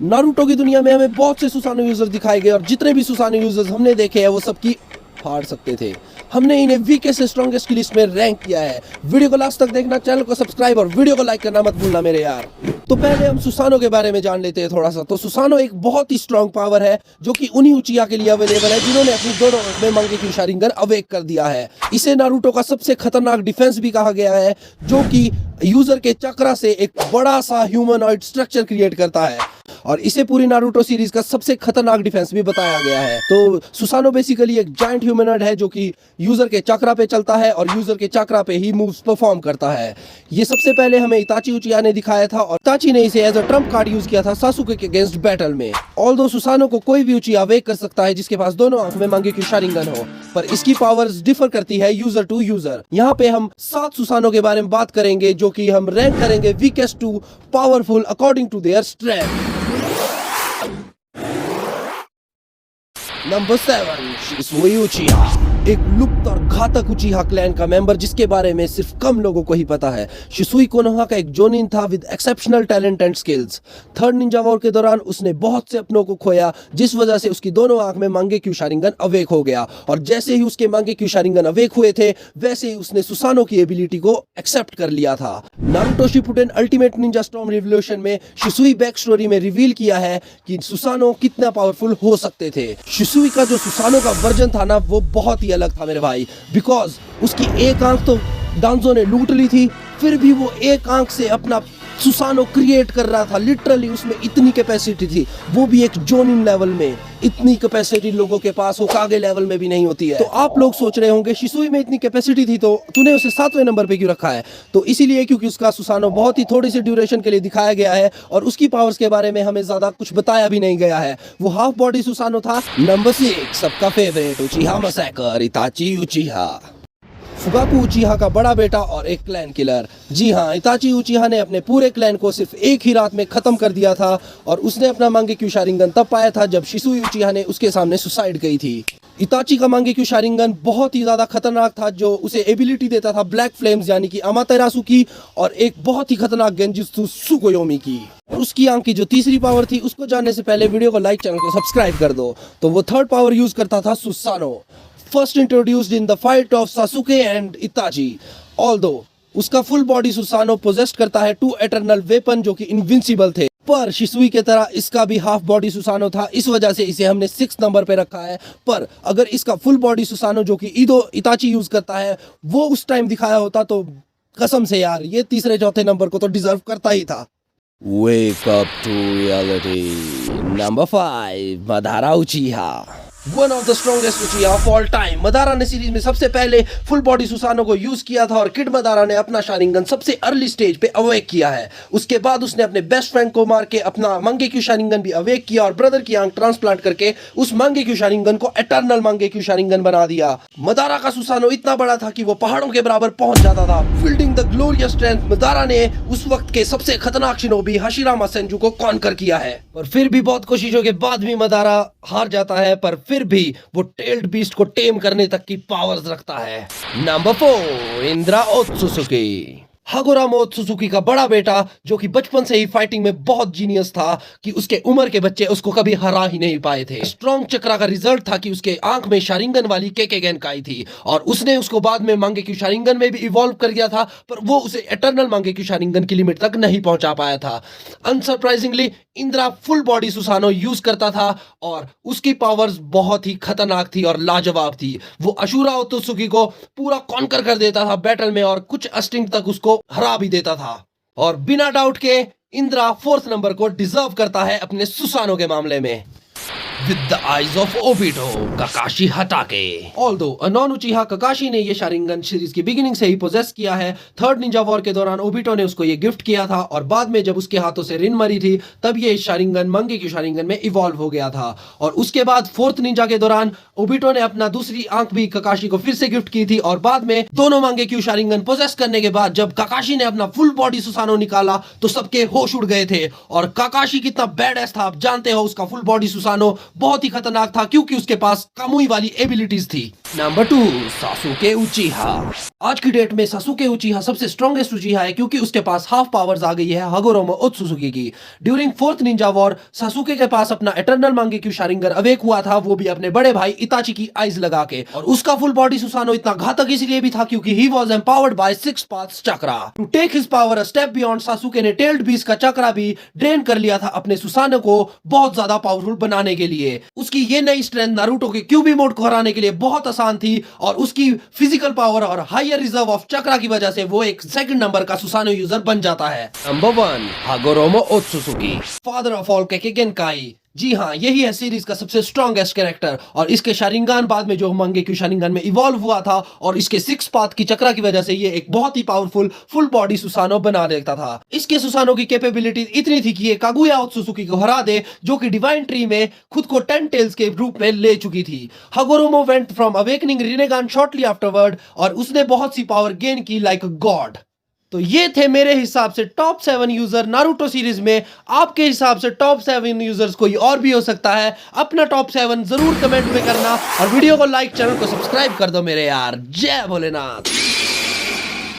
Naruto की दुनिया में हमें बहुत से सुसानो यूजर दिखाए गए और जितने भी सुसानो यूजर्स हमने देखे हैं वो सबकी फाड़ सकते थे। हमने इन्हें वीकेस्ट से स्ट्रॉन्गेस्ट की लिस्ट में रैंक किया है। वीडियो को लास्ट तक देखना, चैनल को सब्सक्राइब और वीडियो को लाइक करना मत भूलना मेरे यार। तो पहले हम सुसानो के बारे में जान लेते हैं थोड़ा सा। तो सुसानो एक बहुत ही स्ट्रॉन्ग पावर है जो कि उन्हीं उचिहा के लिए अवेलेबल है जिन्होंने अपनी दोनों आंख में मांगेक्यू शारिंगन अवेक कर दिया है। इसे नारुतो का सबसे खतरनाक डिफेंस भी कहा गया है जो कि यूजर के चक्रा से एक बड़ा सा ह्यूमनॉइड स्ट्रक्चर क्रिएट करता है और इसे पूरी नारुतो सीरीज का सबसे खतरनाक डिफेंस भी बताया गया है। तो सुसानो बेसिकली एक जायंट ह्यूमनॉइड है जो कि यूजर के चक्रा पे चलता है और यूजर के चक्रा पे ही मूव्स परफॉर्म करता है। ये सबसे पहले हमें इताची उचिहा ने दिखाया था और इताची ने इसे as a trump card use किया था सासुके के अगेंस्ट बैटल में। ऑल्दो सुसानो को कोई भी उचिहा अवेक कर सकता है जिसके पास दोनों आंख में मांगेक्यू शारिंगन हो, पर इसकी पावर्स डिफर करती है यूजर टू यूजर। यहाँ पे हम 7 सुसानो के बारे में बात करेंगे जो कि हम रैंक करेंगे weakest to powerful according to their strength. Number 7, Shisui Uchiha, एक लुप्त और घातक उचिहा क्लैन का मेंबर जिसके बारे में सिर्फ कम लोगों को ही पता है। शिसुई कोनोहा का एक जोनिन था with exceptional talent and skills. Third Ninja war के दौरान उसने बहुत से अपनों को खोया जिस वजह से उसकी दोनों आंख में मांगेक्यू शारिंगन अवेक हो गया और जैसे ही उसके मांगेक्यू शारिंगन अवेक हुए थे वैसे ही उसने सुसानो की एबिलिटी को एक्सेप्ट कर लिया था। Naruto Shippuden ultimate Ninja storm revolution में शिसुई बैक स्टोरी में रिवील किया है कि सुसानो कितना पावरफुल हो सकते थे। शिसुई का जो सुसानो का वर्जन था ना वो बहुत ही अलग था मेरे भाई, बिकॉज उसकी एक आंख तो डांजो ने लूट ली थी, फिर भी वो एक आंख से अपना सुसानो क्रिएट कर रहा था। लिटरली उसमें इतनी कैपेसिटी थी, वो भी एक जोनिन लेवल में। इतनी कैपेसिटी लोगों के पास होकागे लेवल में भी नहीं होती है। तो आप लोग सोच रहे होंगे शिसुई में इतनी कैपेसिटी थी तो तूने उसे 7वें नंबर पे क्यों रखा है? तो इसीलिए क्योंकि उसका सुसानो बहुत ही थोड़ी सी ड्यूरेशन के लिए दिखाया गया है और उसकी पावर्स के बारे में हमें ज्यादा कुछ बताया भी नहीं गया है। वो हाफ बॉडी सुसानो था। नंबर 6, सबका फेवरेट उचिहा मैसेकर, इताची उचिहा, फुगाकू उचिहा का बड़ा बेटा और एक क्लैन किलर। जी हाँ, इताची उचिहा ने अपने पूरे क्लैन को सिर्फ एक ही रात में खत्म कर दिया था और उसने अपना मांगेक्यू शारिंगन तब पाया था जब शिसुई उचिहा ने उसके सामने सुसाइड की थी। इताची का मांगेक्यू शारिंगन बहुत ही ज्यादा खतरनाक था जो उसे एबिलिटी देता था ब्लैक फ्लेम्स यानी कि अमातेरासु की और एक बहुत ही खतरनाक गेंजुत्सु सुकोयोमी की। और उसकी आंख की जो तीसरी पावर थी उसको जानने से पहले वीडियो को लाइक, चैनल को सब्सक्राइब कर दो। तो वो थर्ड पावर यूज करता था सुसानो, first introduced in the fight of Sasuke and Itachi. Although उसका फुल बॉडी सुसानो पोजेस्ट करता है 2 एटर्नल वेपन जो कि इनविंसिबल थे, पर शिसुई के तरह इसका भी हाफ बॉडी सुसानो था, इस वजह से इसे हमने 6 नंबर पे रखा है। पर अगर इसका फुल बॉडी सुसानो जो कि इताची यूज करता है वो उस टाइम दिखाया होता तो कसम से यार ये तीसरे चौथे नंबर को तो डिजर्व करता ही था। Wake up to reality. Number 5, Madara उचिहा, one of the strongest उचिहा of all time. Madara ने सीरीज में सबसे पहले फुल बॉडी सुसानो को यूज किया था और किड मदारा ने अपना शारिंगन सबसे अर्ली स्टेज पे अवेक किया है। उसके बाद उसने अपने बेस्ट फ्रेंड को मार के अपना मांगेक्यू शारिंगन भी अवेक किया और ब्रदर की आंख ट्रांसप्लांट करके उस मांगेक्यू शारिंगन को एटर्नल मांगेक्यू शारिंगन बना दिया। मदारा का सुसानो इतना बड़ा था कि वो पहाड़ों के बराबर पहुंच जाता था। Fielding the glorious strength, Madara ने उस वक्त के सबसे खतरनाक शिनोबी हाशिरामा सेंजू को कॉन्कर किया है। और फिर भी बहुत कोशिशों के बाद भी मदारा हार जाता है, पर फिर भी वो टेल्ड बीस्ट को टेम करने तक की पावर्स रखता है। नंबर 4, इंद्रा ओत्सुसुकी, हागोरामा ओत्सुसुकी का बड़ा बेटा जो कि बचपन से ही फाइटिंग में बहुत जीनियस था कि उसके उम्र के बच्चे उसको कभी हरा ही नहीं पाए थे। स्ट्रॉन्ग चक्रा का रिजल्ट था कि उसके आंख में शारिंगन वाली केकेगेन काई थी और उसने उसको बाद में मांगेक्यू शारिंगन में भी इवॉल्व कर दिया था, पर वो उसे एटर्नल मांगेक्यू शारिंगन की लिमिट तक नहीं पहुंचा पाया था। अनसरप्राइजिंगली इंद्रा फुल बॉडी सुसानो यूज करता था और उसकी पावर्स बहुत ही खतरनाक थी और लाजवाब थी। वो अशुरा ओत्सुसुकी को पूरा कॉन्कर कर देता था बैटल में और कुछ अस्टिंग तक उसको हरा भी देता था। और बिना डाउट के इंद्रा 4th नंबर को डिजर्व करता है अपने सुसानो के मामले में। With the eyes of Obito, Kakashi Hatake. Although a non-Uchiha, Kakashi ने ये शारिंगन सीरीज की बिगिनिंग से ही पोजेस किया है। थर्ड निंजा वॉर के दौरान ओबिटो ने उसको ये गिफ्ट किया था और बाद में जब उसके हाथों से रिन मरी थी तब ये शारिंगन मांगेक्यू शारिंगन में इवॉल्व हो गया था। और उसके बाद 4th निंजा के दौरान ओबिटो ने अपना दूसरी आंख भी ककाशी को फिर से गिफ्ट की थी और बाद में दोनों मांगेक्यू शारिंगन पोजेस करने के बाद जब ककाशी ने अपना फुल बॉडी सुसानो निकाला तो सबके होश उड़ गए थे। और ककाशी कितना बैडएस था आप जानते हो, उसका फुल बॉडी सुसानो बहुत ही खतरनाक था क्योंकि उसके पास कामुई वाली एबिलिटीज थी। नंबर 2, सासुके उचिहा। आज की डेट में सासुके उचिहा सबसे स्ट्रॉन्गेस्ट उचिहा है क्योंकि उसके पास हाफ पावर्स आ गई है हगोरोमो ओत्सुसुकी की। ड्यूरिंग फोर्थ निंजा वॉर सासुके के पास अपना इटर्नल मांगेक्यू शारिंगन अवेक हुआ था, वो भी अपने बड़े भाई इताची की आइज लगा के। और उसका फुल बॉडी सुसानो इतना घातक इसलिए भी था क्योंकि he was empowered by 6 paths chakra. To take his power a step beyond, सासुके ने टेल्ड बीस्ट का चक्रा भी ड्रेन कर लिया था अपने सुसानो को बहुत ज्यादा पावरफुल बनाने के लिए। उसकी ये नई स्ट्रेंथ नारुतो के क्यूबी मोड को हराने के लिए बहुत आसान थी और उसकी फिजिकल पावर और हायर रिजर्व ऑफ चक्रा की वजह से वो एक सेकंड नंबर का सुसानो यूजर बन जाता है। नंबर 1, हागोरोमो ओत्सुसुकी, फादर ऑफ ऑल केकेगेनकाई। जी हाँ, यही है सीरीज का सबसे स्ट्रॉन्गेस्ट कैरेक्टर और इसके शारिंगान बाद में जो मांगेक्यू शारिंगान में इवॉल्व हुआ था और इसके 6 पाथ की चक्रा की वजह से ये एक बहुत ही पावरफुल फुल बॉडी सुसानो बना देता था। इसके सुसानो की कैपेबिलिटी इतनी थी कि ये कागुया ओत्सुसुकी को हरा दे जो कि डिवाइन ट्री में खुद को 10 टेल्स के रूप में ले चुकी थी। हागोरोमो वेंट फ्रॉम अवेकनिंग रिनेगान शॉर्टली आफ्टरवर्ड और उसने बहुत सी पावर गेन की लाइक गॉड। तो ये थे मेरे हिसाब से टॉप 7 यूजर नारुतो सीरीज में। आपके हिसाब से टॉप 7 यूजर्स कोई और भी हो सकता है। अपना टॉप 7 जरूर कमेंट में करना और वीडियो को लाइक, चैनल को सब्सक्राइब कर दो मेरे यार। जय भोलेनाथ।